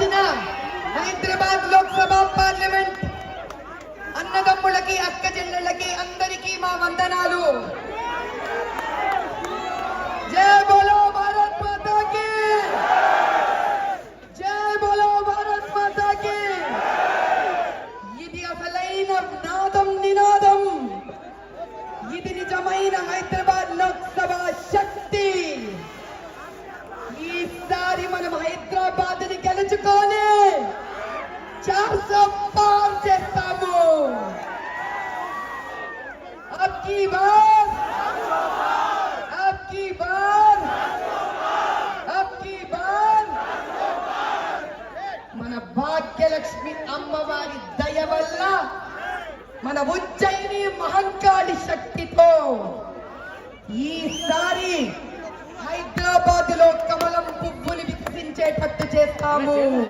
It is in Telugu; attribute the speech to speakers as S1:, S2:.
S1: వచ్చిన హైదరాబాద్ లోక్సభ పార్లమెంట్ అన్నదమ్ములకి అక్క చెల్లెళ్ళకి అందరికీ మా వందనాలు. జై బోలో భారత్ మాతా కీ, జై బోలో భారత్ మాతా కీ. ఇది అసలైన నినాదం, ఇది నిజమైన హైదరాబాద్ లోక్సభ శక్తి. ఈసారి మనం హైదరాబాద్ ని గెలుచుకొని 400 పార్ చేస్తాము. అబ్కీ బార్ మన భాగ్యలక్ష్మి అమ్మవారి దయ వల్ల, మన ఉజ్జయిని మహంకాళి శక్తితో ఈసారి హైదరాబాద్ లో కమలం పువ్వుని వికసించేటట్టు చేస్తాము.